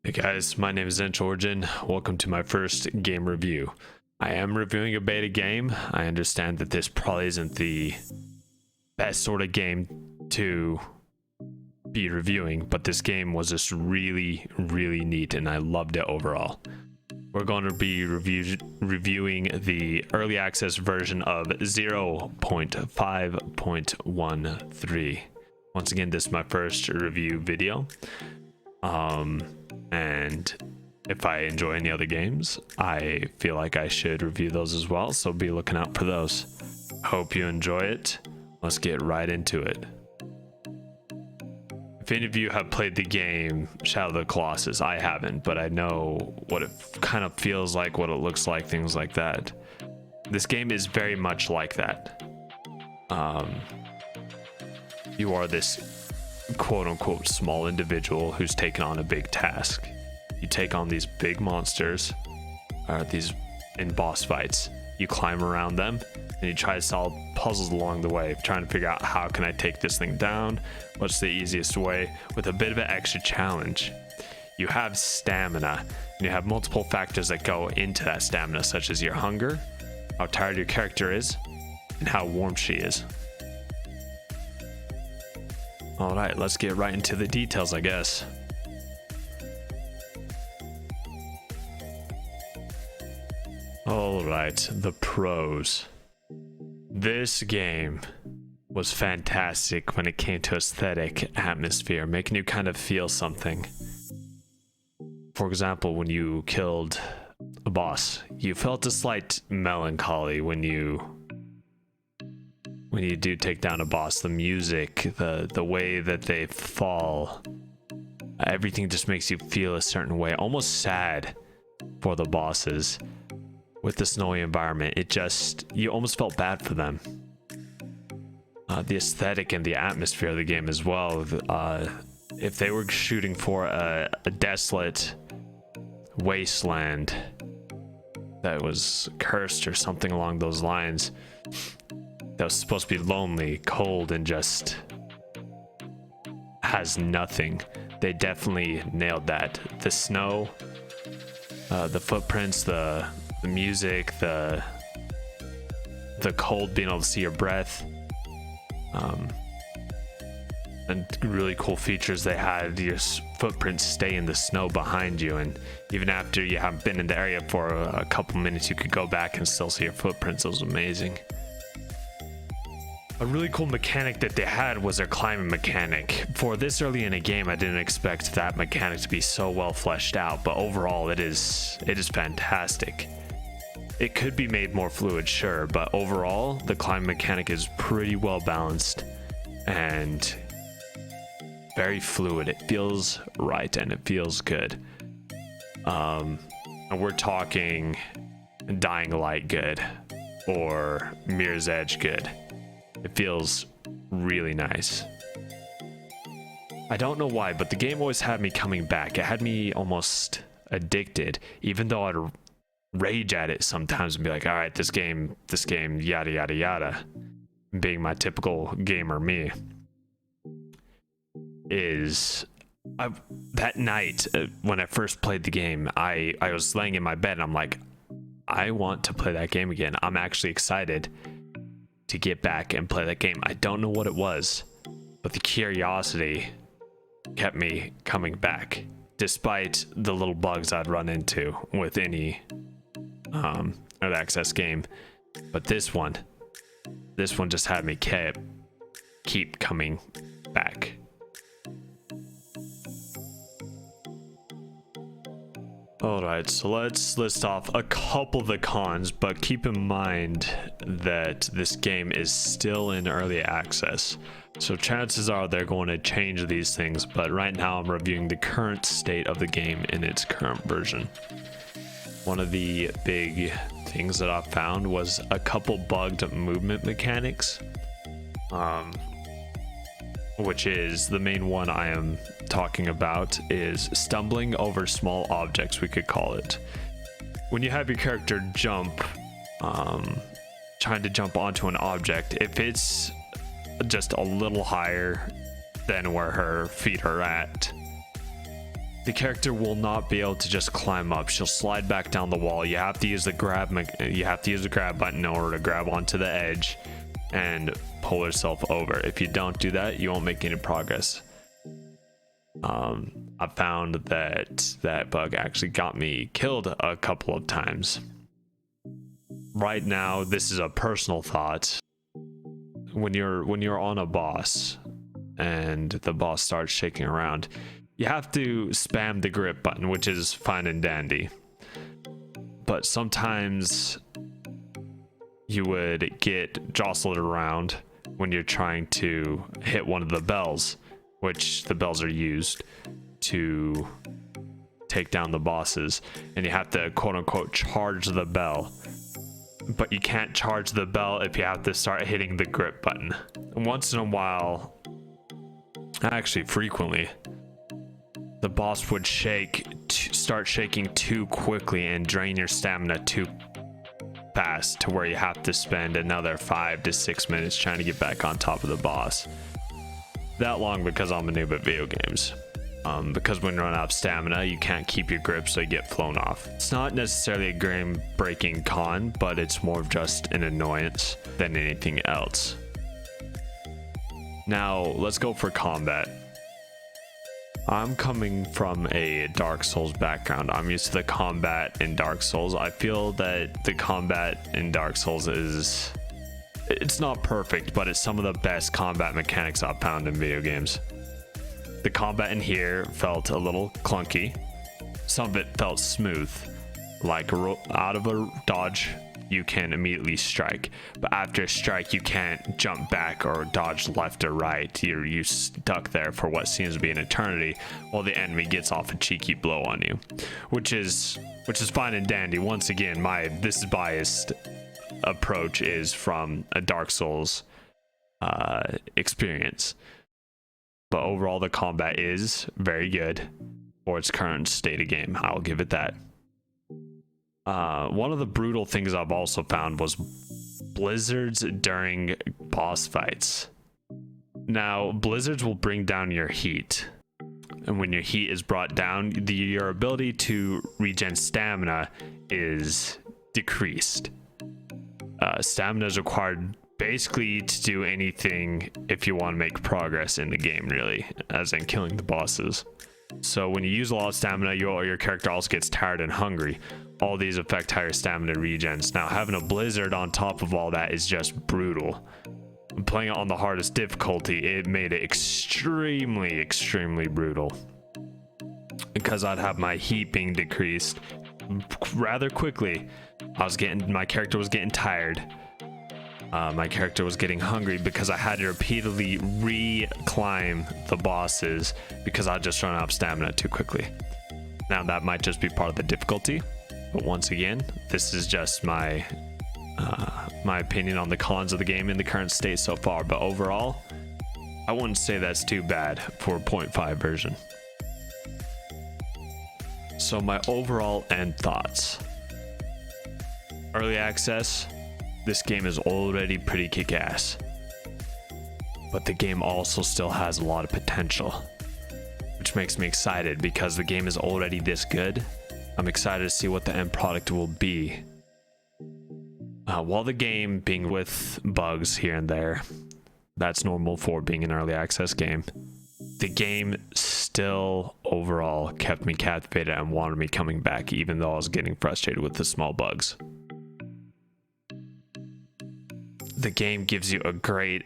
Hey guys, my name is Origin. Welcome to my first game review. I am reviewing a beta game. I understand that this probably isn't the best sort of game to be reviewing, but this game was just really neat and I loved it overall. We're going to be reviewing the early access version of 0.5.13. Once again, this is my first review video. And if I enjoy any other games, I feel like I should review those as well, so be looking out for those. Hope you enjoy it. Let's get right into it. If any of you have played the game Shadow of the Colossus, I haven't, but I know what it kind of feels like, what it looks like, things like that. This game is very much like that. You are this quote-unquote small individual who's taken on a big task. You take on these big monsters, these in boss fights. You climb around them and you try to solve puzzles along the way, trying to figure out how can I take this thing down, what's the easiest way, with a bit of an extra challenge. You have stamina, and you have multiple factors that go into that stamina, such as your hunger, how tired your character is, and how warm she is. All right, let's get right into the details, I guess. All right, the pros. This game was fantastic when it came to aesthetic, atmosphere, making you kind of feel something. For example, when you killed a boss, you felt a slight melancholy when you do take down a boss. The music, the way that they fall, everything just makes you feel a certain way, almost sad for the bosses. With the snowy environment, you almost felt bad for them. The aesthetic and the atmosphere of the game as well. If they were shooting for a desolate wasteland that was cursed or something along those lines, that was supposed to be lonely, cold, and just has nothing, they definitely nailed that. The snow, the footprints, the music, the cold, being able to see your breath, and really cool features they had. Your footprints stay in the snow behind you, and even after you haven't been in the area for a couple minutes, you could go back and still see your footprints. It was amazing. A really cool mechanic that they had was their climbing mechanic. For this early in a game, I didn't expect that mechanic to be so well fleshed out, but overall it is fantastic. It could be made more fluid, sure, but overall the climb mechanic is pretty well balanced and very fluid. It feels right and it feels good. And we're talking Dying Light good or Mirror's Edge good. It feels really nice. I don't know why, but the game always had me coming back. It had me almost addicted, even though I'd rage at it sometimes and be like, all right, this game, yada, yada, yada. Being my typical gamer me. That night, when I first played the game, I was laying in my bed and I'm like, I want to play that game again. I'm actually excited to get back and play that game. I don't know what it was, but the curiosity kept me coming back, despite the little bugs I'd run into with any early access game. But this one just had me keep coming back. Alright, so let's list off a couple of the cons, but keep in mind that this game is still in early access. So chances are they're going to change these things, but right now I'm reviewing the current state of the game in its current version. One of the big things that I found was a couple bugged movement mechanics, which is the main one I am talking about, is stumbling over small objects, we could call it. When you have your character jump, trying to jump onto an object, if it's just a little higher than where her feet are at, the character will not be able to just climb up. She'll slide back down the wall. You have to use the grab button in order to grab onto the edge and pull herself over. If you don't do that, you won't make any progress. I found that bug actually got me killed a couple of times. Right now, this is a personal thought. When you're on a boss and the boss starts shaking around, you have to spam the grip button, which is fine and dandy. But sometimes you would get jostled around when you're trying to hit one of the bells, which the bells are used to take down the bosses, and you have to quote unquote charge the bell. But you can't charge the bell if you have to start hitting the grip button. Once in a while, actually frequently, the boss would start shaking too quickly and drain your stamina too fast to where you have to spend another 5 to 6 minutes trying to get back on top of the boss. That long because I'm a noob at video games. Because when you run out of stamina, you can't keep your grip, so you get flown off. It's not necessarily a game-breaking con, but it's more of just an annoyance than anything else. Now, let's go for combat. I'm coming from a Dark Souls background. I'm used to the combat in Dark Souls. I feel that the combat in Dark Souls it's not perfect, but it's some of the best combat mechanics I've found in video games. The combat in here felt a little clunky. Some of it felt smooth. Like out of a dodge, you can immediately strike. But after a strike, you can't jump back or dodge left or right. You're stuck there for what seems to be an eternity while the enemy gets off a cheeky blow on you. Which is fine and dandy. Once again, this is biased approach is from a Dark Souls experience. But overall, the combat is very good for its current state of game. I'll give it that. One of the brutal things I've also found was blizzards during boss fights. Now, blizzards will bring down your heat. And when your heat is brought down, your ability to regen stamina is decreased. Stamina is required basically to do anything if you want to make progress in the game, really, as in killing the bosses. So when you use a lot of stamina, your character also gets tired and hungry. All these affect higher stamina regens. Now, having a blizzard on top of all that is just brutal. Playing it on the hardest difficulty, it made it extremely, extremely brutal. Because I'd have my heat being decreased rather quickly. My character was getting tired. My character was getting hungry because I had to repeatedly re-climb the bosses because I just run out of stamina too quickly. Now, that might just be part of the difficulty, but once again, this is just my opinion on the cons of the game in the current state so far. But overall, I wouldn't say that's too bad for a 0.5 version. So my overall end thoughts. Early access. This game is already pretty kick-ass, but the game also still has a lot of potential, which makes me excited because the game is already this good. I'm excited to see what the end product will be. While the game being with bugs here and there, that's normal for being an early access game, the game still overall kept me captivated and wanted me coming back, even though I was getting frustrated with the small bugs. The game gives you a great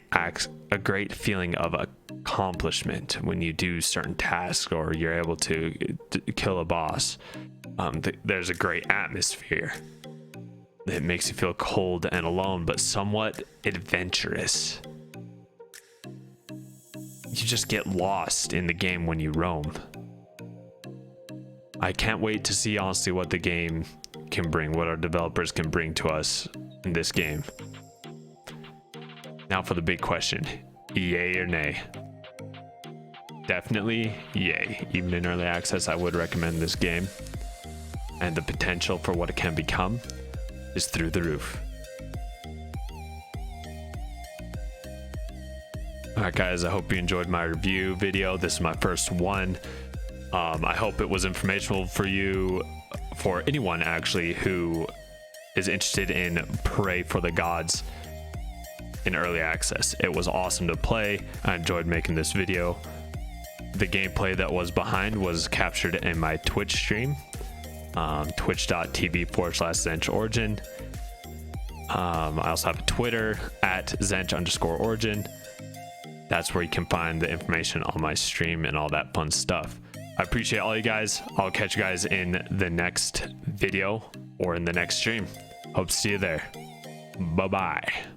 feeling of accomplishment when you do certain tasks or you're able to kill a boss. There's a great atmosphere. It makes you feel cold and alone, but somewhat adventurous. You just get lost in the game when you roam. I can't wait to see honestly what the game can bring, what our developers can bring to us in this game. Now for the big question, yay or nay? Definitely yay. Even in early access, I would recommend this game. And the potential for what it can become is through the roof. Alright guys, I hope you enjoyed my review video. This is my first one. I hope it was informational for you, for anyone actually who is interested in Praey for the Gods in early access. It was awesome to play. I enjoyed making this video. The gameplay that was behind was captured in my Twitch stream, twitch.tv/ZenchOrigin. I also have a Twitter at Zench_origin. That's where you can find the information on my stream and all that fun stuff. I appreciate all you guys. I'll catch you guys in the next video or in the next stream. Hope to see you there. Bye-bye.